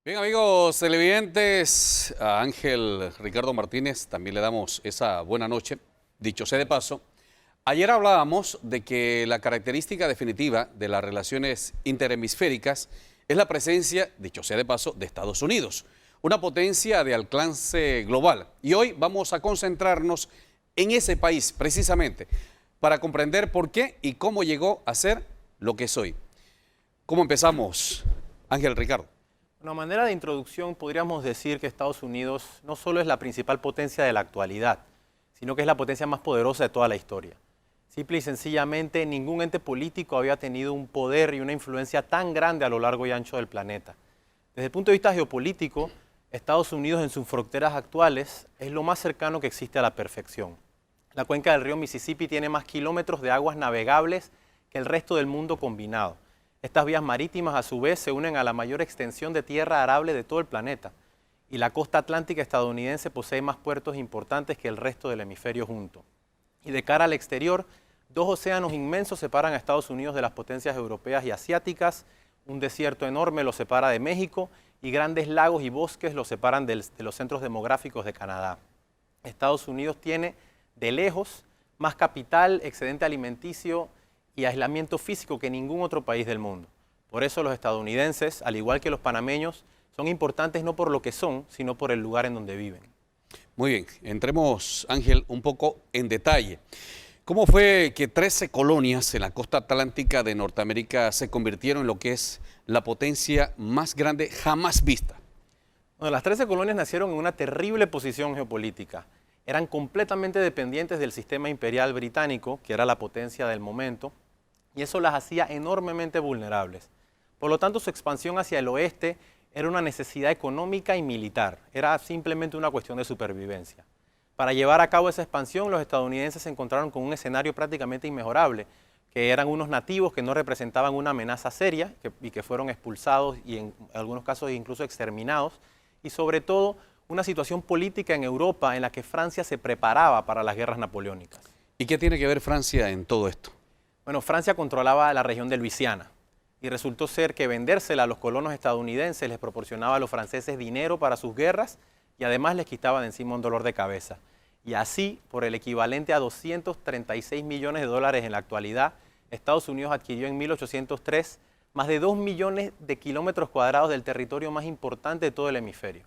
Bien, amigos televidentes, a Ángel Ricardo Martínez también le damos esa buena noche. Dicho sea de paso, ayer hablábamos de que la característica definitiva de las relaciones interhemisféricas es la presencia, dicho sea de paso, de Estados Unidos, una potencia de alcance global. Y hoy vamos a concentrarnos en ese país precisamente para comprender por qué y cómo llegó a ser lo que es hoy. ¿Cómo empezamos, Ángel Ricardo? Una manera de introducción podríamos decir que Estados Unidos no solo es la principal potencia de la actualidad, sino que es la potencia más poderosa de toda la historia. Simple y sencillamente, ningún ente político había tenido un poder y una influencia tan grande a lo largo y ancho del planeta. Desde el punto de vista geopolítico, Estados Unidos en sus fronteras actuales es lo más cercano que existe a la perfección. La cuenca del río Mississippi tiene más kilómetros de aguas navegables que el resto del mundo combinado. Estas vías marítimas, a su vez, se unen a la mayor extensión de tierra arable de todo el planeta. Y la costa atlántica estadounidense posee más puertos importantes que el resto del hemisferio junto. Y de cara al exterior, dos océanos inmensos separan a Estados Unidos de las potencias europeas y asiáticas, un desierto enorme lo separa de México y grandes lagos y bosques lo separan de los centros demográficos de Canadá. Estados Unidos tiene, de lejos, más capital, excedente alimenticio y aislamiento físico que ningún otro país del mundo. Por eso los estadounidenses, al igual que los panameños, son importantes no por lo que son, sino por el lugar en donde viven. Muy bien, entremos, Ángel, un poco en detalle. ¿Cómo fue que 13 colonias en la costa atlántica de Norteamérica se convirtieron en lo que es la potencia más grande jamás vista? Bueno, las 13 colonias nacieron en una terrible posición geopolítica. Eran completamente dependientes del sistema imperial británico, que era la potencia del momento, y eso las hacía enormemente vulnerables. Por lo tanto, su expansión hacia el oeste era una necesidad económica y militar, era simplemente una cuestión de supervivencia. Para llevar a cabo esa expansión, los estadounidenses se encontraron con un escenario prácticamente inmejorable, que eran unos nativos que no representaban una amenaza seria y que fueron expulsados y en algunos casos incluso exterminados, y sobre todo una situación política en Europa en la que Francia se preparaba para las guerras napoleónicas. ¿Y qué tiene que ver Francia en todo esto? Bueno, Francia controlaba la región de Luisiana y resultó ser que vendérsela a los colonos estadounidenses les proporcionaba a los franceses dinero para sus guerras y además les quitaba de encima un dolor de cabeza. Y así, por el equivalente a 236 millones de dólares en la actualidad, Estados Unidos adquirió en 1803 más de 2 millones de kilómetros cuadrados del territorio más importante de todo el hemisferio.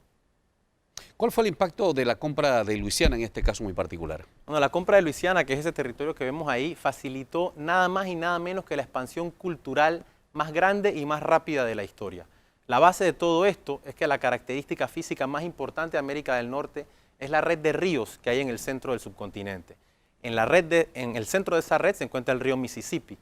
¿Cuál fue el impacto de la compra de Luisiana en este caso muy particular? Bueno, la compra de Luisiana, que es ese territorio que vemos ahí, facilitó nada más y nada menos que la expansión cultural más grande y más rápida de la historia. La base de todo esto es que la característica física más importante de América del Norte es la red de ríos que hay en el centro del subcontinente. En el centro de esa red se encuentra el río Mississippi.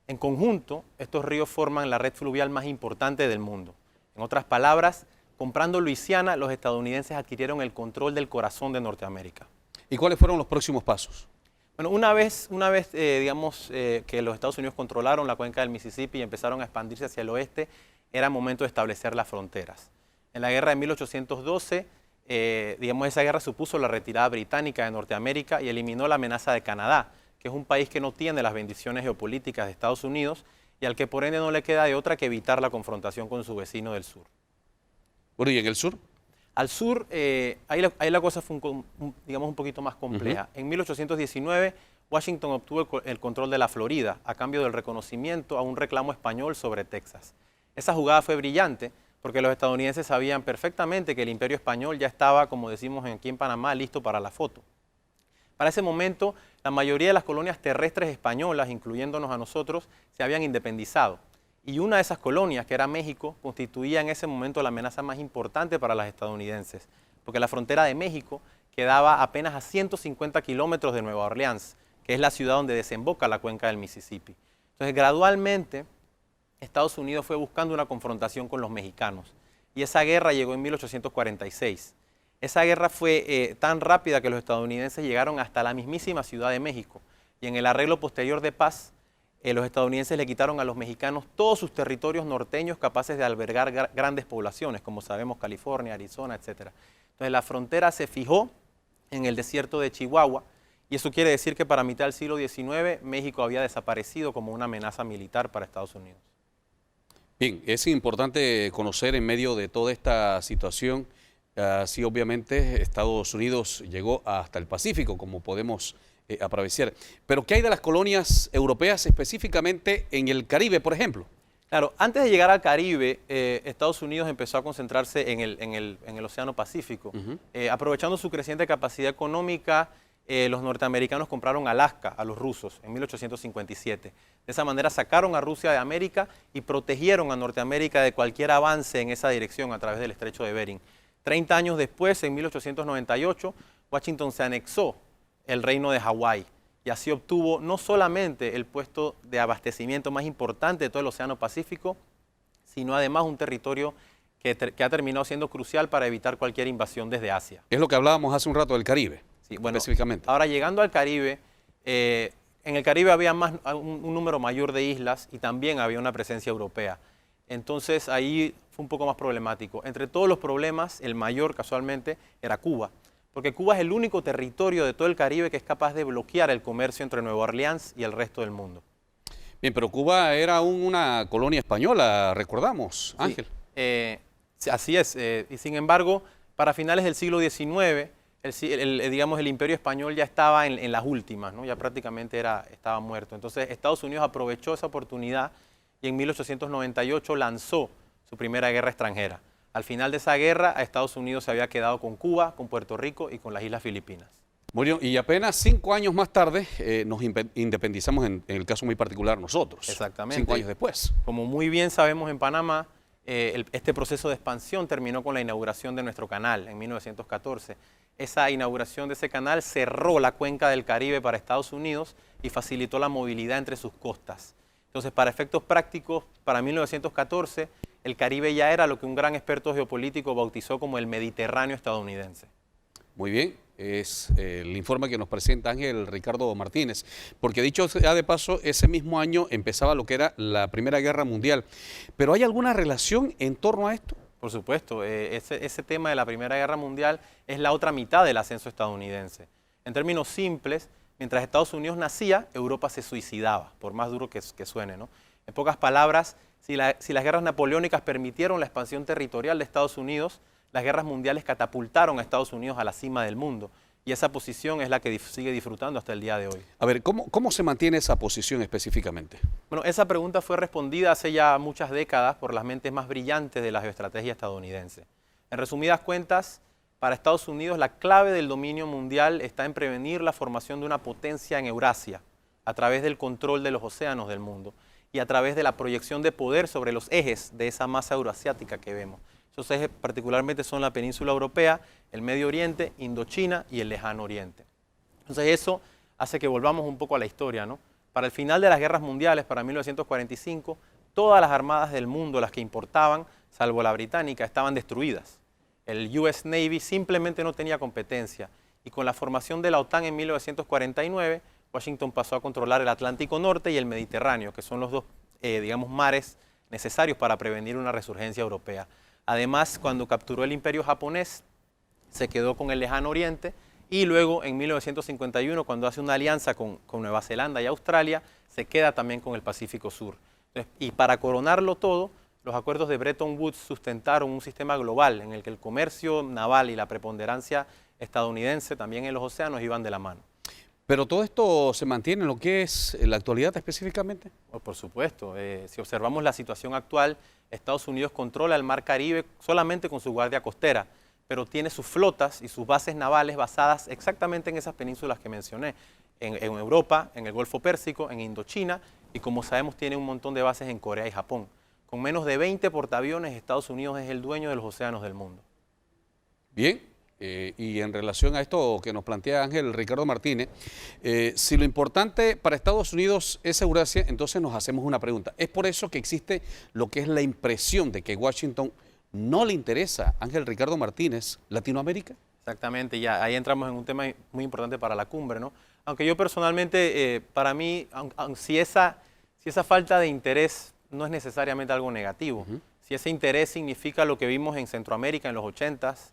En conjunto, estos ríos forman la red fluvial más importante del mundo. En otras palabras, comprando Luisiana, los estadounidenses adquirieron el control del corazón de Norteamérica. ¿Y cuáles fueron los próximos pasos? Bueno, una vez que los Estados Unidos controlaron la cuenca del Mississippi y empezaron a expandirse hacia el oeste, era momento de establecer las fronteras. En la guerra de 1812, esa guerra supuso la retirada británica de Norteamérica y eliminó la amenaza de Canadá, que es un país que no tiene las bendiciones geopolíticas de Estados Unidos y al que por ende no le queda de otra que evitar la confrontación con su vecino del sur. Bueno, ¿y en el sur? Al sur, ahí la cosa fue un poquito más compleja. En 1819, Washington obtuvo el control de la Florida a cambio del reconocimiento a un reclamo español sobre Texas. Esa jugada fue brillante porque los estadounidenses sabían perfectamente que el imperio español ya estaba, como decimos aquí en Panamá, listo para la foto. Para ese momento, la mayoría de las colonias terrestres españolas, incluyéndonos a nosotros, se habían independizado. Y una de esas colonias, que era México, constituía en ese momento la amenaza más importante para los estadounidenses, porque la frontera de México quedaba apenas a 150 kilómetros de Nueva Orleans, que es la ciudad donde desemboca la cuenca del Mississippi. Entonces, gradualmente, Estados Unidos fue buscando una confrontación con los mexicanos, y esa guerra llegó en 1846. Esa guerra fue tan rápida que los estadounidenses llegaron hasta la mismísima Ciudad de México, y en el arreglo posterior de paz, los estadounidenses le quitaron a los mexicanos todos sus territorios norteños capaces de albergar grandes poblaciones, como sabemos California, Arizona, etc. Entonces la frontera se fijó en el desierto de Chihuahua y eso quiere decir que para mitad del siglo XIX México había desaparecido como una amenaza militar para Estados Unidos. Bien, es importante conocer en medio de toda esta situación, sí obviamente Estados Unidos llegó hasta el Pacífico, como podemos apreciar. Pero ¿qué hay de las colonias europeas específicamente en el Caribe, por ejemplo? Claro, antes de llegar al Caribe, Estados Unidos empezó a concentrarse en el Océano Pacífico. Aprovechando su creciente capacidad económica, los norteamericanos compraron Alaska a los rusos en 1857. De esa manera sacaron a Rusia de América y protegieron a Norteamérica de cualquier avance en esa dirección a través del estrecho de Bering. 30 años después, en 1898, Washington se anexó el reino de Hawái y así obtuvo no solamente el puesto de abastecimiento más importante de todo el Océano Pacífico, sino además un territorio que ha terminado siendo crucial para evitar cualquier invasión desde Asia. Es lo que hablábamos hace un rato del Caribe, Sí, bueno, específicamente. ahora llegando al Caribe, en el Caribe había un número mayor de islas y también había una presencia europea. Entonces ahí fue un poco más problemático. Entre todos los problemas, el mayor casualmente era Cuba, porque Cuba es el único territorio de todo el Caribe que es capaz de bloquear el comercio entre Nueva Orleans y el resto del mundo. Bien, pero Cuba era una colonia española, recordamos, Ángel. Sí, así es. Y sin embargo, para finales del siglo XIX, digamos, el imperio español ya estaba en las últimas, ¿no? Ya prácticamente estaba muerto. Entonces Estados Unidos aprovechó esa oportunidad y en 1898 lanzó su primera guerra extranjera. Al final de esa guerra, a Estados Unidos se había quedado con Cuba, con Puerto Rico y con las Islas Filipinas. Muy bien, y apenas 5 años más tarde nos independizamos, en el caso muy particular nosotros. Exactamente. 5 años después. Como muy bien sabemos en Panamá, este proceso de expansión terminó con la inauguración de nuestro canal en 1914. Esa inauguración de ese canal cerró la cuenca del Caribe para Estados Unidos y facilitó la movilidad entre sus costas. Entonces, para efectos prácticos, para 1914, el Caribe ya era lo que un gran experto geopolítico bautizó como el Mediterráneo estadounidense. Muy bien, es el informe que nos presenta Ángel Ricardo Martínez, porque dicho sea de paso, ese mismo año empezaba lo que era la Primera Guerra Mundial. ¿Pero hay alguna relación en torno a esto? Por supuesto, ese tema de la Primera Guerra Mundial es la otra mitad del ascenso estadounidense. En términos simples, mientras Estados Unidos nacía, Europa se suicidaba, por más duro que suene, ¿no? En pocas palabras, si las guerras napoleónicas permitieron la expansión territorial de Estados Unidos, las guerras mundiales catapultaron a Estados Unidos a la cima del mundo. Y esa posición es la que sigue disfrutando hasta el día de hoy. A ver, ¿cómo se mantiene esa posición específicamente? Bueno, esa pregunta fue respondida hace ya muchas décadas por las mentes más brillantes de la geoestrategia estadounidense. En resumidas cuentas, para Estados Unidos la clave del dominio mundial está en prevenir la formación de una potencia en Eurasia, a través del control de los océanos del mundo y a través de la proyección de poder sobre los ejes de esa masa euroasiática que vemos. Esos ejes particularmente son la península europea, el Medio Oriente, Indochina y el Lejano Oriente. Entonces eso hace que volvamos un poco a la historia, ¿no? Para el final de las guerras mundiales, para 1945, todas las armadas del mundo, las que importaban, salvo la británica, estaban destruidas. El US Navy simplemente no tenía competencia y con la formación de la OTAN en 1949, Washington pasó a controlar el Atlántico Norte y el Mediterráneo, que son los dos, digamos, mares necesarios para prevenir una resurgencia europea. Además, cuando capturó el imperio japonés, se quedó con el Lejano Oriente y luego en 1951, cuando hace una alianza con Nueva Zelanda y Australia, se queda también con el Pacífico Sur. Entonces, y para coronarlo todo, los acuerdos de Bretton Woods sustentaron un sistema global en el que el comercio naval y la preponderancia estadounidense también en los océanos iban de la mano. ¿Pero todo esto se mantiene en lo que es la actualidad específicamente? Por supuesto. Si observamos la situación actual, Estados Unidos controla el Mar Caribe solamente con su guardia costera, pero tiene sus flotas y sus bases navales basadas exactamente en esas penínsulas que mencioné, en Europa, en el Golfo Pérsico, en Indochina, y como sabemos tiene un montón de bases en Corea y Japón. Con menos de 20 portaaviones, Estados Unidos es el dueño de los océanos del mundo. Bien. Y en relación a esto que nos plantea Ángel Ricardo Martínez, si lo importante para Estados Unidos es Eurasia, entonces nos hacemos una pregunta. ¿Es por eso que existe lo que es la impresión de que Washington no le interesa, Ángel Ricardo Martínez, Latinoamérica? Exactamente, ya ahí entramos en un tema muy importante para la cumbre, ¿no? Aunque yo personalmente, para mí, si esa falta de interés no es necesariamente algo negativo, si ese interés significa lo que vimos en Centroamérica en los 80s,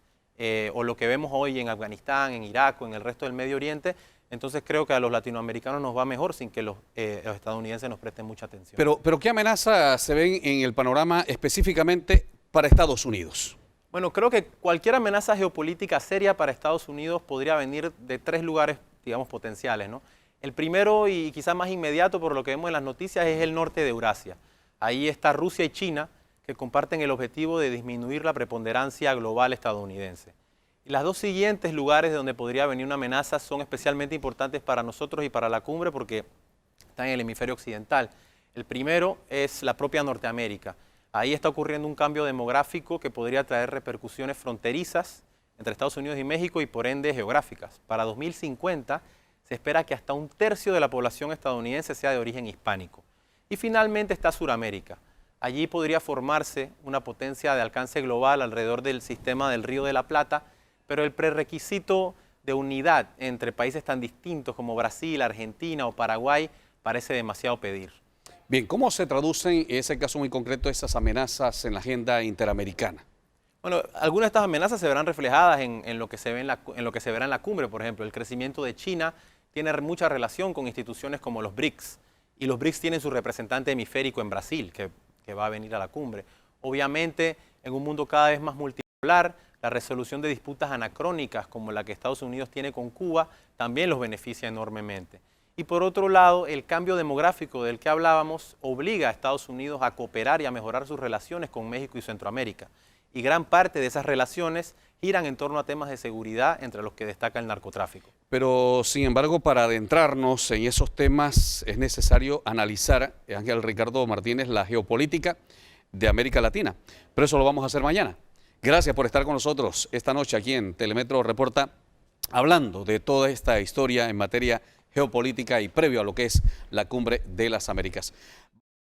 o lo que vemos hoy en Afganistán, en Irak o en el resto del Medio Oriente, Entonces creo que a los latinoamericanos nos va mejor sin que los estadounidenses nos presten mucha atención. Pero ¿qué amenazas se ven en el panorama específicamente para Estados Unidos? Bueno, creo que cualquier amenaza geopolítica seria para Estados Unidos podría venir de tres lugares, digamos, potenciales, ¿no? El primero y quizás más inmediato por lo que vemos en las noticias es el norte de Eurasia. Ahí está Rusia y China, que comparten el objetivo de disminuir la preponderancia global estadounidense. Y las dos siguientes lugares de donde podría venir una amenaza son especialmente importantes para nosotros y para la cumbre porque están en el hemisferio occidental. El primero es la propia Norteamérica. Ahí está ocurriendo un cambio demográfico que podría traer repercusiones fronterizas entre Estados Unidos y México y por ende geográficas. Para 2050 se espera que hasta un tercio de la población estadounidense sea de origen hispánico. Y finalmente está Suramérica. Allí podría formarse una potencia de alcance global alrededor del sistema del Río de la Plata, pero el prerequisito de unidad entre países tan distintos como Brasil, Argentina o Paraguay parece demasiado pedir. Bien, ¿cómo se traducen en ese caso muy concreto esas amenazas en la agenda interamericana? Bueno, algunas de estas amenazas se verán reflejadas en lo que se ve en lo que se verá en la cumbre. Por ejemplo, el crecimiento de China tiene mucha relación con instituciones como los BRICS, y los BRICS tienen su representante hemisférico en Brasil, que va a venir a la cumbre. Obviamente, en un mundo cada vez más multipolar, la resolución de disputas anacrónicas como la que Estados Unidos tiene con Cuba también los beneficia enormemente. Y por otro lado, el cambio demográfico del que hablábamos obliga a Estados Unidos a cooperar y a mejorar sus relaciones con México y Centroamérica. Y gran parte de esas relaciones giran en torno a temas de seguridad, entre los que destaca el narcotráfico. Pero, sin embargo, para adentrarnos en esos temas es necesario analizar, Ángel Ricardo Martínez, la geopolítica de América Latina. Pero eso lo vamos a hacer mañana. Gracias por estar con nosotros esta noche aquí en Telemetro Reporta, hablando de toda esta historia en materia geopolítica y previo a lo que es la Cumbre de las Américas.